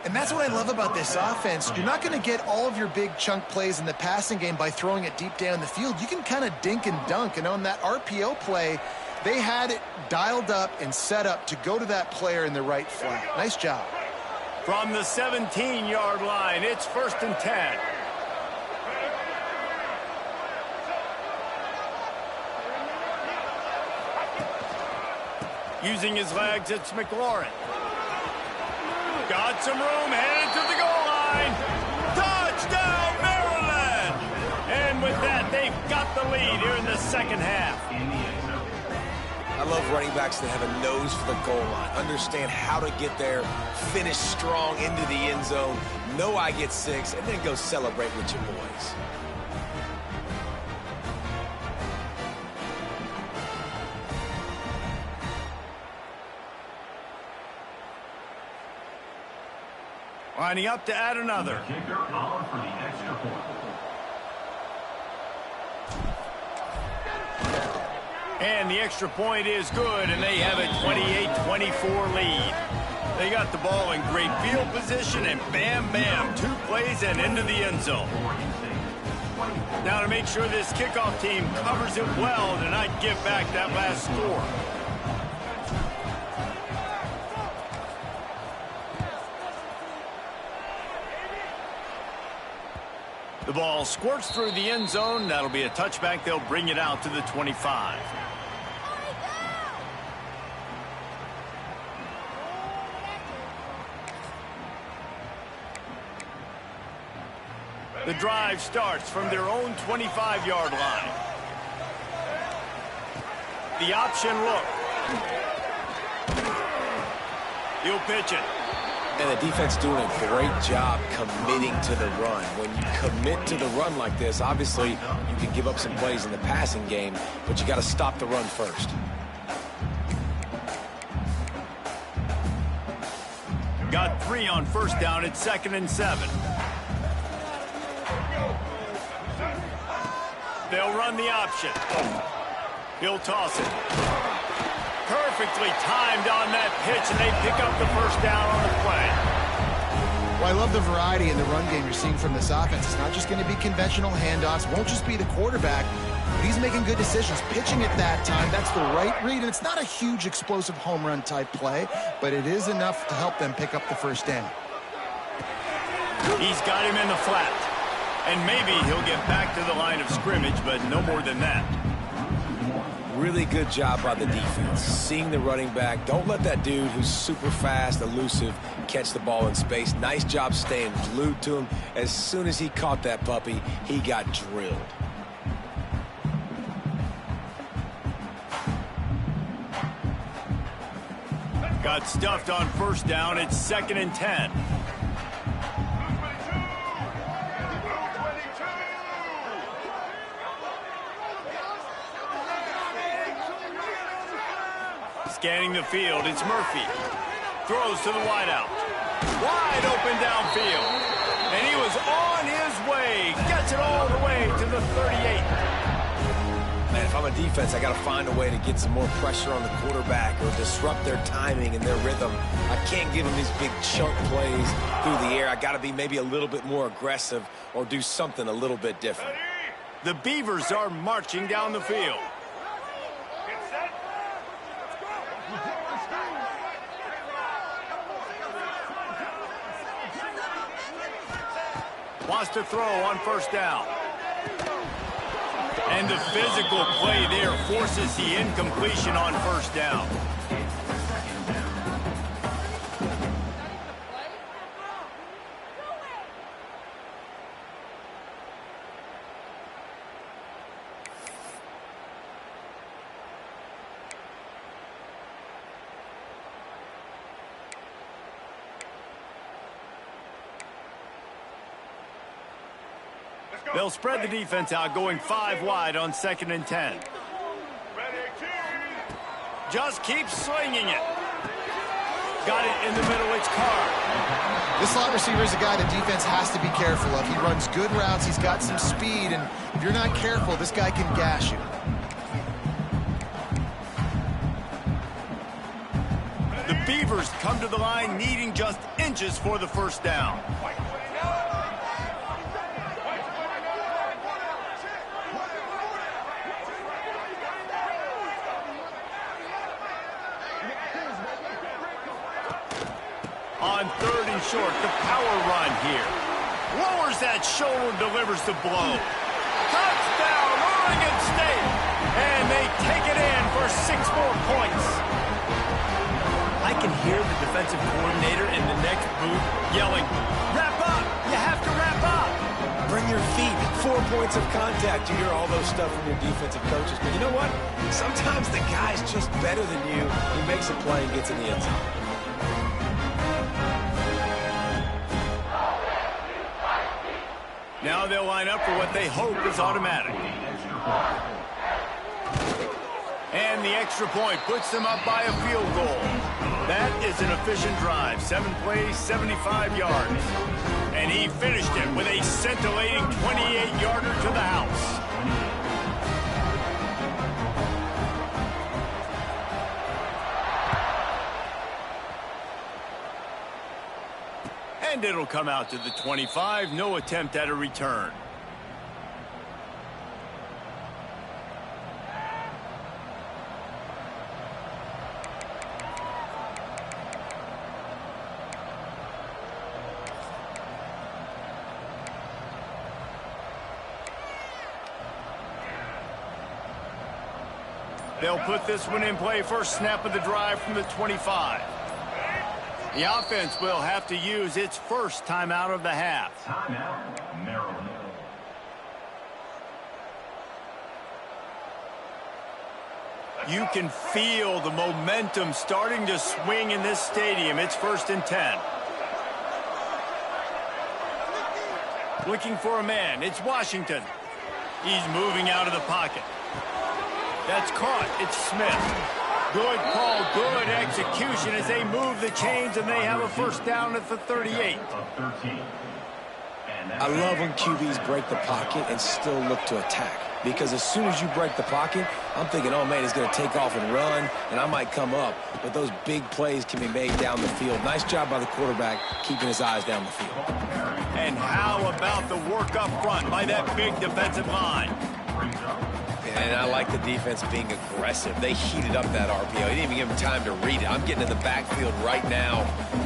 And that's what I love about this offense. You're not going to get all of your big chunk plays in the passing game by throwing it deep down the field. You can kind of dink and dunk. And on that RPO play, they had it dialed up and set up to go to that player in the right flat. Nice job. From the 17-yard line, it's first and 10. Using his legs, it's McLaurin. Got some room, headed to the goal line. Touchdown, Maryland! And with that, they've got the lead here in the second half. I love running backs that have a nose for the goal line. Understand how to get there, finish strong into the end zone, know I get 6, and then go celebrate with your boys. Lining up to add another. Kicker on for the extra point. And the extra point is good, and they have a 28-24 lead. They got the ball in great field position, and bam, bam, 2 plays and into the end zone. Now to make sure this kickoff team covers it well to not give back that last score. The ball squirts through the end zone. That'll be a touchback. They'll bring it out to the 25. The drive starts from their own 25-yard line. The option look. He'll pitch it. And the defense doing a great job committing to the run. When you commit to the run like this, obviously you can give up some plays in the passing game, but you got to stop the run first. Got 3 on first down. It's 2nd and 7. They'll run the option. He'll toss it. Perfectly timed on that pitch, and they pick up the first down on the play. Well, I love the variety in the run game you're seeing from this offense. It's not just going to be conventional handoffs. Won't just be the quarterback, but he's making good decisions. Pitching at that time, that's the right read, and it's not a huge explosive home run type play, but it is enough to help them pick up the first down. He's got him in the flat, and maybe he'll get back to the line of scrimmage, but no more than that. Really good job by the defense. Seeing the running back. Don't let that dude who's super fast, elusive, catch the ball in space. Nice job staying glued to him. As soon as he caught that puppy, he got drilled. Got stuffed on first down. It's 2nd and 10. Scanning the field, it's Murphy. Throws to the wideout. Wide open downfield. And he was on his way. Gets it all the way to the 38. Man, if I'm a defense, I got to find a way to get some more pressure on the quarterback or disrupt their timing and their rhythm. I can't give them these big chunk plays through the air. I got to be maybe a little bit more aggressive or do something a little bit different. The Beavers are marching down the field. Wants to throw on first down. And the physical play there forces the incompletion on first down. They'll spread the defense out, going 5 wide on 2nd and 10. Just keeps slinging it. Got it in the middle, it's Carr. This slot receiver is a guy the defense has to be careful of. He runs good routes, he's got some speed, and if you're not careful, this guy can gash you. The Beavers come to the line needing just inches for the first down. On 3rd and short, the power run here. Lowers that shoulder, delivers the blow. Touchdown, Oregon State! And they take it in for 6 more points. I can hear the defensive coordinator in the next booth yelling, "Wrap up! You have to wrap up!" Bring your feet. 4 points of contact. You hear all those stuff from your defensive coaches. But you know what? Sometimes the guy's just better than you. He makes a play and gets in the end zone. Now they'll line up for what they hope is automatic. And the extra point puts them up by a field goal. That is an efficient drive. 7 plays, 75 yards. And he finished it with a scintillating 28-yarder to the house. And it'll come out to the 25. No attempt at a return. They'll put this one in play. First snap of the drive from the 25. The offense will have to use its first timeout of the half. Timeout, Maryland. You can feel the momentum starting to swing in this stadium. It's 1st and 10. Looking for a man. It's Washington. He's moving out of the pocket. That's caught. It's Smith. Good call, good execution as they move the chains, and they have a first down at the 38. I love when QBs break the pocket and still look to attack. Because as soon as you break the pocket, I'm thinking, oh, man, he's going to take off and run, and I might come up. But those big plays can be made down the field. Nice job by the quarterback keeping his eyes down the field. And how about the work up front by that big defensive line? And I like the defense being aggressive. They heated up that RPO. They didn't even give him time to read it. I'm getting in the backfield right now,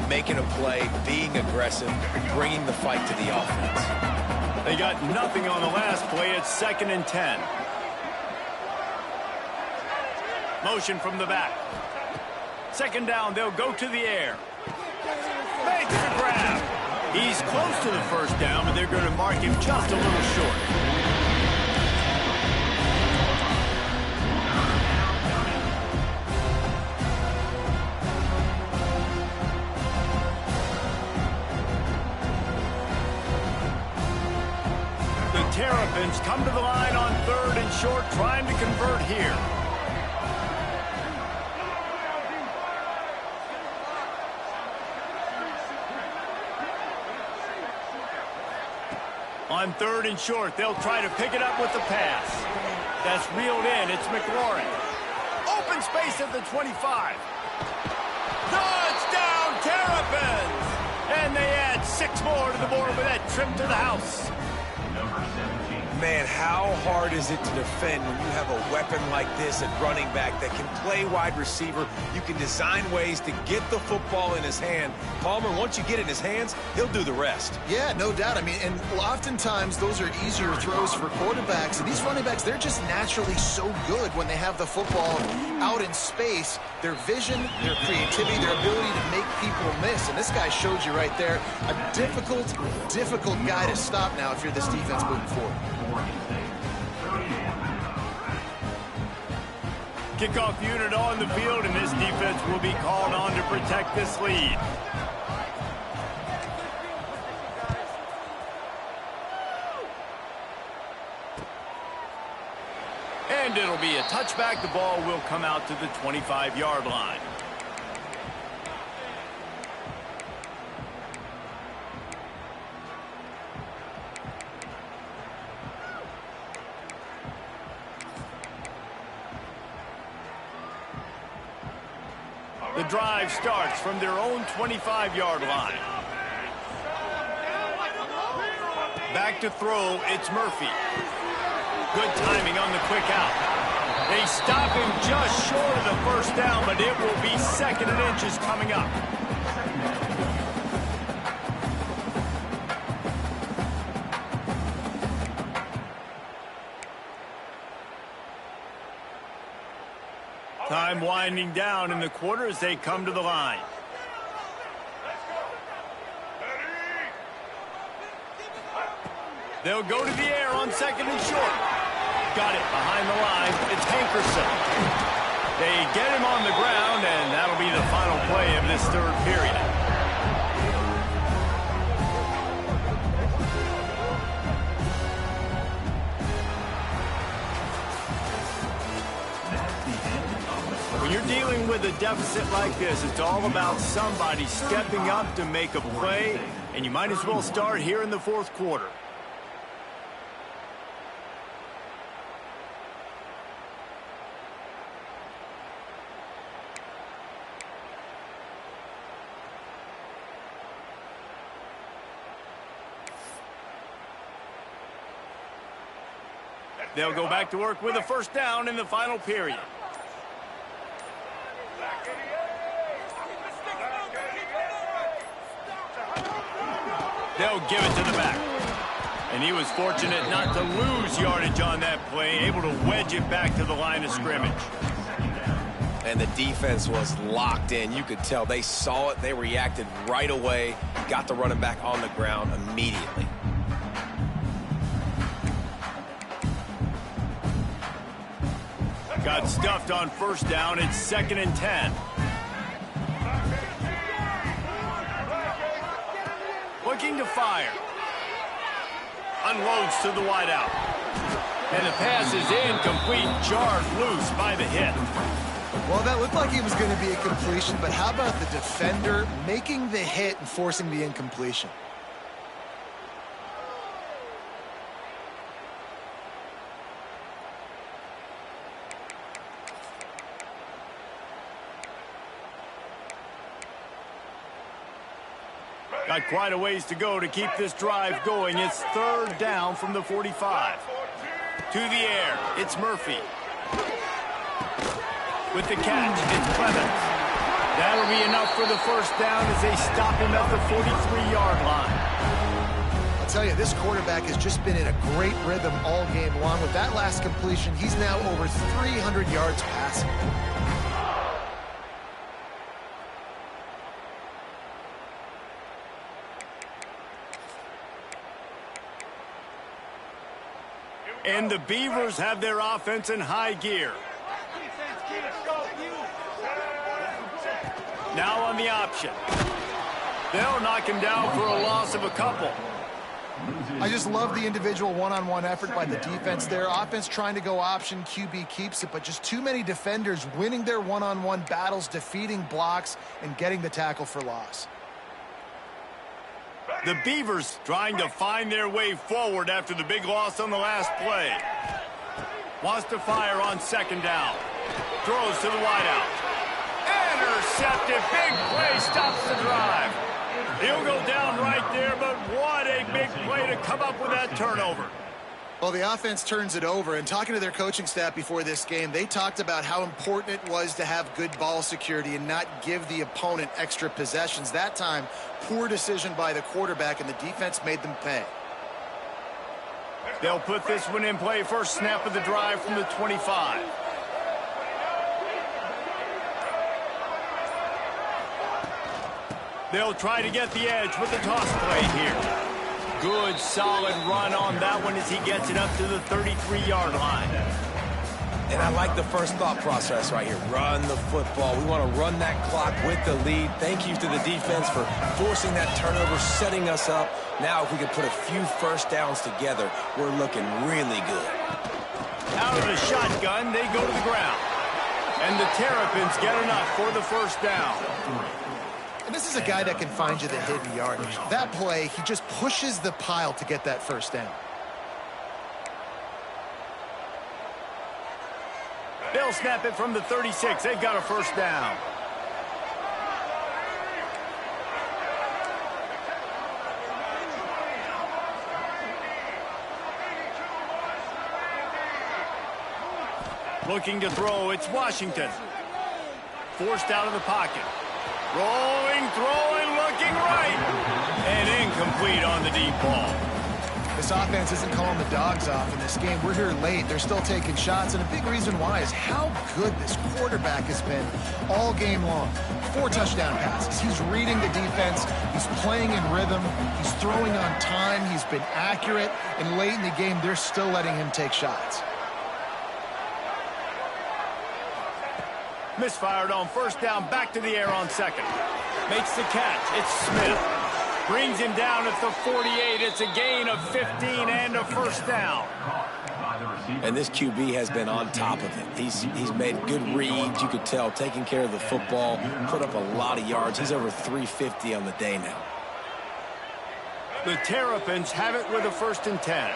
making a play, being aggressive, bringing the fight to the offense. They got nothing on the last play. It's 2nd and 10. Motion from the back. 2nd down, they'll go to the air. Makes the grab. He's close to the first down, but they're going to mark him just a little short. Terrapins come to the line on 3rd and short, trying to convert here. On 3rd and short, they'll try to pick it up with the pass. That's reeled in. It's McLaurin. Open space at the 25. Touchdown, Terrapins! And they add 6 more to the board with that trip to the house. Man, how hard is it to defend when you have a weapon like this at running back that can play wide receiver? You can design ways to get the football in his hand. Palmer, once you get it in his hands, he'll do the rest. Yeah, no doubt. I mean, and oftentimes those are easier throws for quarterbacks. And these running backs, they're just naturally so good when they have the football out in space. Their vision, their creativity, their ability to make people miss. And this guy showed you right there a difficult guy to stop now if you're this defense moving forward. Kickoff unit on the field, and this defense will be called on to protect this lead. And it'll be a touchback. The ball will come out to the 25-yard line. The drive starts from their own 25-yard line. Back to throw, it's Murphy. Good timing on the quick out. They stop him just short of the first down, but it will be 2nd and inches coming up. Time winding down in the quarter as they come to the line. They'll go to the air on 2nd and short. Got it behind the line. It's Hankerson. They get him on the ground, and that'll be the final play of this 3rd period. When you're dealing with a deficit like this, it's all about somebody stepping up to make a play, and you might as well start here in the 4th quarter. They'll go back to work with a first down in the final period. They'll give it to the back. And he was fortunate not to lose yardage on that play, able to wedge it back to the line of scrimmage. And the defense was locked in. You could tell they saw it. They reacted right away, got the running back on the ground immediately. Got stuffed on first down. It's 2nd and 10. Looking to fire. Unloads to the wideout. And the pass is incomplete, jarred loose by the hit. Well, that looked like it was going to be a completion, but how about the defender making the hit and forcing the incompletion? Got quite a ways to go to keep this drive going. It's third down from the 45. To the air, it's Murphy. With the catch, it's Clemens. That'll be enough for the first down as they stop him at the 43-yard line. I'll tell you, this quarterback has just been in a great rhythm all game long. With that last completion, he's now over 300 yards passing. And the Beavers have their offense in high gear. Now on the option. They'll knock him down for a loss of a couple. I just love the individual one-on-one effort by the defense there. Offense trying to go option, QB keeps it, but just too many defenders winning their one-on-one battles, defeating blocks, and getting the tackle for loss. The Beavers trying to find their way forward after the big loss on the last play. Wants to fire on second down. Throws to the wideout. Intercepted. Big play stops the drive. He'll go down right there, but what a big play to come up with that turnover. Well, the offense turns it over, and talking to their coaching staff before this game, they talked about how important it was to have good ball security and not give the opponent extra possessions. That time, poor decision by the quarterback, and the defense made them pay. They'll put this one in play. First snap of the drive from the 25. They'll try to get the edge with the toss play here. Good, solid run on that one as he gets it up to the 33-yard line. And I like the first thought process right here. Run the football. We want to run that clock with the lead. Thank you to the defense for forcing that turnover, setting us up. Now if we can put a few first downs together, we're looking really good. Out of the shotgun, they go to the ground. And the Terrapins get enough for the first down. And this is a guy that can find you the hidden yardage. That play, he just pushes the pile to get that first down. They'll snap it from the 36. They've got a first down. Looking to throw, it's Washington. Forced out of the pocket. Rolling, throwing, looking right. And incomplete on the deep ball. This offense isn't calling the dogs off in this game. We're here late. They're still taking shots, and a big reason why is how good this quarterback has been all game long. 4 touchdown passes. He's reading the defense. He's playing in rhythm. He's throwing on time. He's been accurate. And late in the game, they're still letting him take shots. Misfired on first down, back to the air on second. Makes the catch. It's Smith. Brings him down at the 48. It's a gain of 15 and a first down. And this QB has been on top of it. He's made good reads. You could tell, taking care of the football, put up a lot of yards. He's over 350 on the day now. The Terrapins have it with a 1st and 10.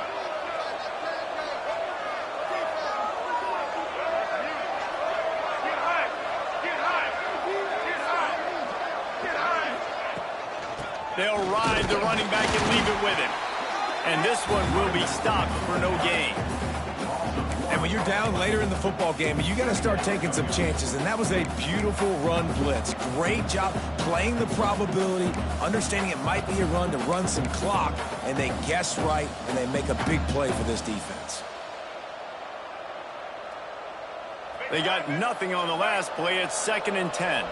They'll ride the running back and leave it with him. And this one will be stopped for no gain. And when you're down later in the football game, you got to start taking some chances. And that was a beautiful run blitz. Great job playing the probability, understanding it might be a run to run some clock. And they guess right, and they make a big play for this defense. They got nothing on the last play. It's 2nd and 10.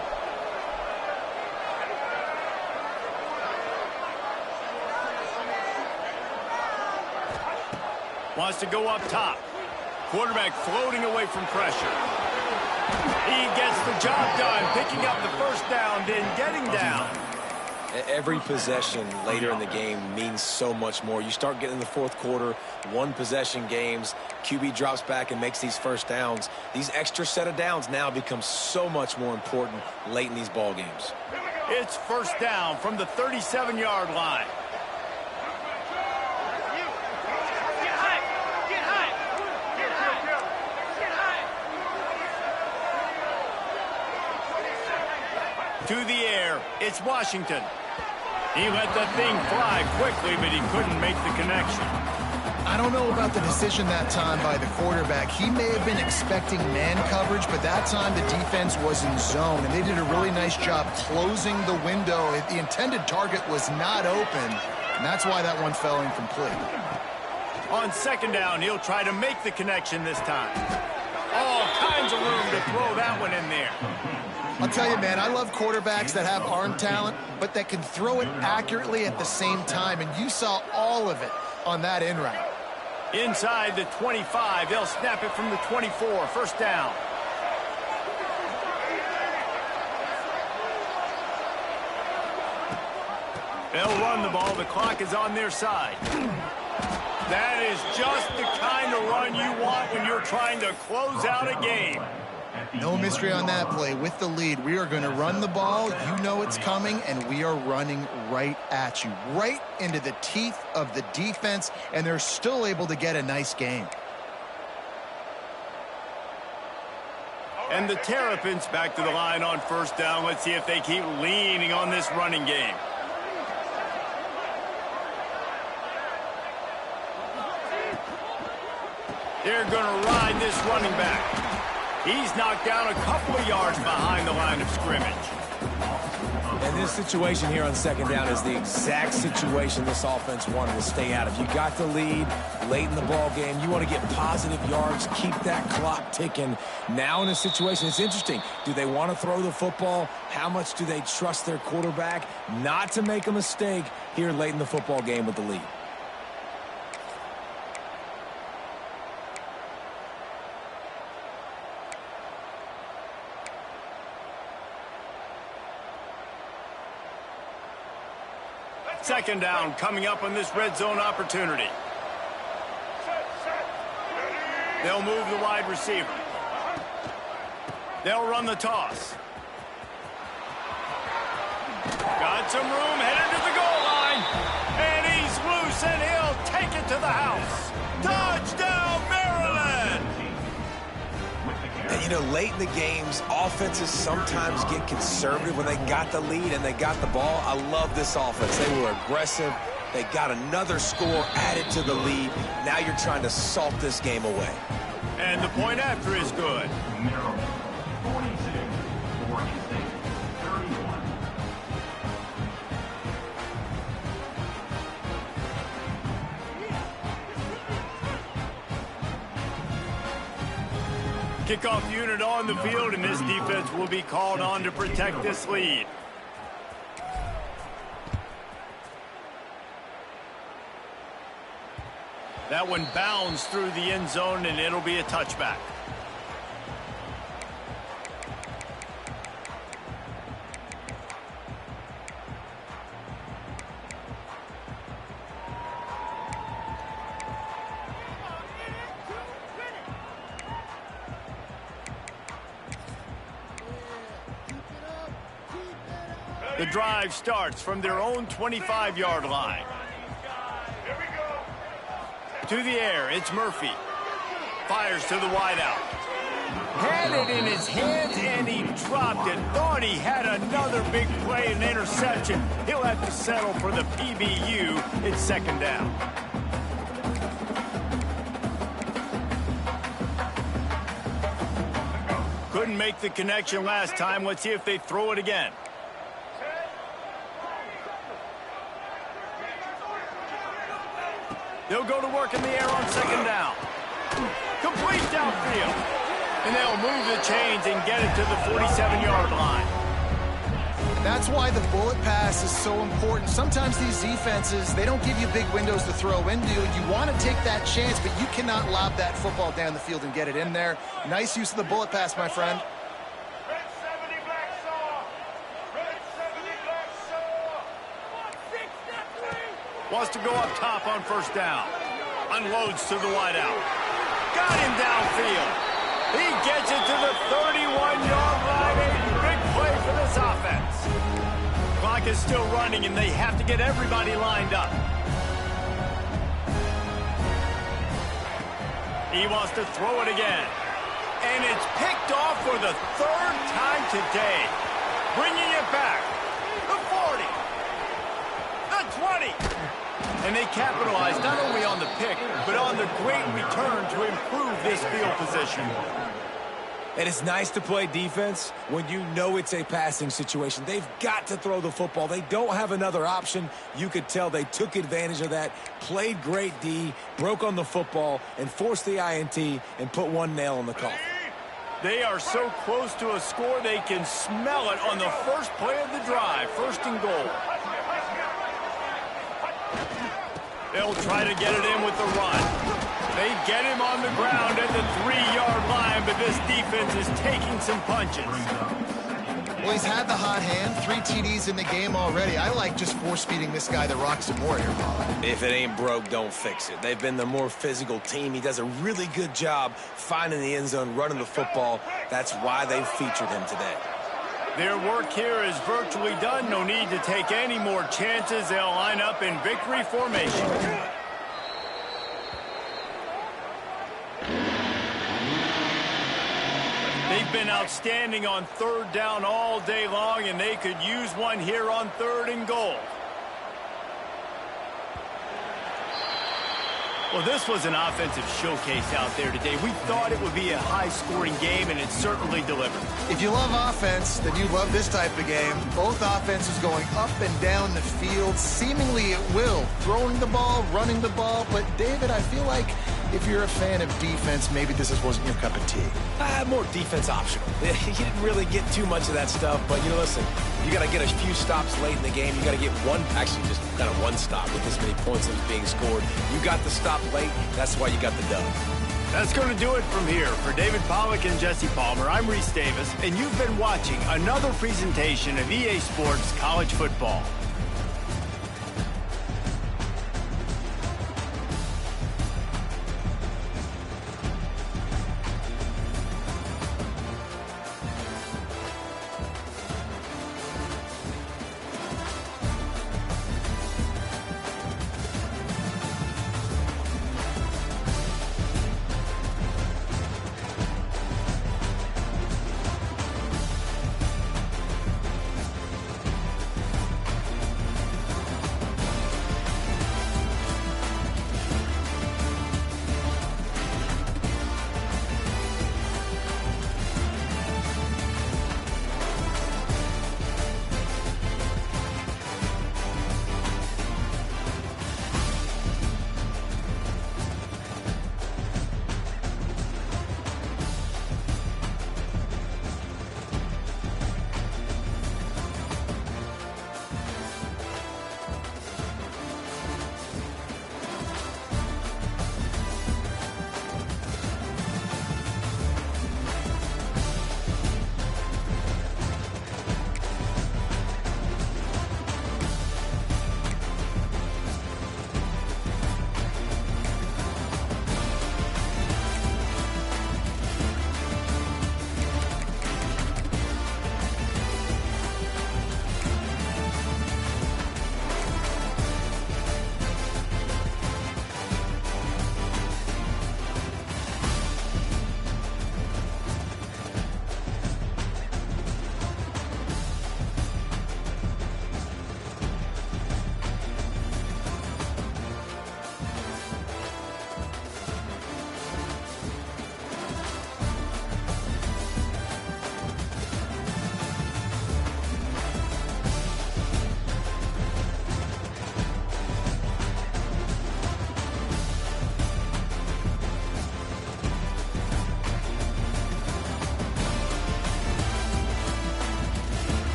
Wants to go up top. Quarterback floating away from pressure. He gets the job done, picking up the first down, then getting down. Every possession later in the game means so much more. You start getting in the fourth quarter, one-possession games, QB drops back and makes these first downs. These extra set of downs now become so much more important late in these ball games. It's first down from the 37-yard line. To the air, it's Washington. He let the thing fly quickly, but he couldn't make the connection. I don't know about the decision that time by the quarterback. He may have been expecting man coverage, but that time the defense was in zone, and they did a really nice job closing the window. The intended target was not open, and that's why that one fell incomplete. On second down, he'll try to make the connection this time. All kinds of room to throw that one in there. I'll tell you, man, I love quarterbacks that have arm talent, but that can throw it accurately at the same time, and you saw all of it on that in route. Inside the 25, they'll snap it from the 24, first down. They'll run the ball, the clock is on their side. That is just the kind of run you want when you're trying to close out a game. No mystery on that play. With the lead, we are going to run the ball. You know it's coming, and we are running right at you, right into the teeth of the defense, and they're still able to get a nice game. And the Terrapins back to the line on first down. Let's see if they keep leaning on this running game. They're going to ride this running back. He's knocked down a couple of yards behind the line of scrimmage. And this situation here on second down is the exact situation this offense wanted to stay out of. You got the lead late in the ball game. You want to get positive yards, keep that clock ticking. Now in a situation, it's interesting. Do they want to throw the football? How much do they trust their quarterback not to make a mistake here late in the football game with the lead? Second down coming up on this red zone opportunity. They'll move the wide receiver. They'll run the toss. Got some room, headed to the goal line. And he's loose, and he'll take it to the house. Touchdown, Maryland! And, you know, late in the games, offenses sometimes get conservative when they got the lead and they got the ball. I love this offense. They were aggressive. They got another score added to the lead. Now you're trying to salt this game away. And the point after is good. Maryland, 42, Oregon State, 31. Kickoff unit on the field, and this defense will be called on to protect this lead. That one bounds through the end zone, and it'll be a touchback. The drive starts from their own 25-yard line. To the air, it's Murphy. Fires to the wideout. Had it in his hands, and he dropped it. Thought he had another big play, an interception. He'll have to settle for the PBU. It's second down. Couldn't make the connection last time. Let's see if they throw it again. They'll go to work in the air on second down. Complete downfield. And they'll move the chains and get it to the 47-yard line. And that's why the bullet pass is so important. Sometimes these defenses, they don't give you big windows to throw into. You want to take that chance, but you cannot lob that football down the field and get it in there. Nice use of the bullet pass, my friend. Red 70 black saw. Red 70 black saw. Wants to go up top on first down. Unloads to the wideout. Got him downfield. He gets it to the 31-yard line. A big play for this offense. Clock is still running, and they have to get everybody lined up. He wants to throw it again. And it's picked off for the third time today. Bringing it back. The 40. The 20. And they capitalized not only on the pick, but on the great return to improve this field position. And it's nice to play defense when you know it's a passing situation. They've got to throw the football. They don't have another option. You could tell they took advantage of that, played great D, broke on the football, and forced the INT and put one nail in the coffin. They are so close to a score, they can smell it on the first play of the drive. First and goal. They'll try to get it in with the run. They get him on the ground at the 3-yard line, but this defense is taking some punches. Well, he's had the hot hand, 3 TDs in the game already. I like just force-feeding this guy the rock some more here, Bob. If it ain't broke, don't fix it. They've been the more physical team. He does a really good job finding the end zone, running the football. That's why they've featured him today. Their work here is virtually done. No need to take any more chances. They'll line up in victory formation. They've been outstanding on third down all day long, and they could use one here on third and goal. Well, this was an offensive showcase out there today. We thought it would be a high-scoring game, and it certainly delivered. If you love offense, then you love this type of game. Both offenses going up and down the field, seemingly at will. Throwing the ball, running the ball. But, David, I feel like if you're a fan of defense, maybe this wasn't your cup of tea. More defense optional. You didn't really get too much of that stuff, but, you know, listen, you got to get a few stops late in the game. You got to get one, actually just kind of one stop with this many points that was being scored. You got the stop late. That's why you got the dub. That's going to do it from here. For David Pollack and Jesse Palmer, I'm Reese Davis, and you've been watching another presentation of EA Sports College Football.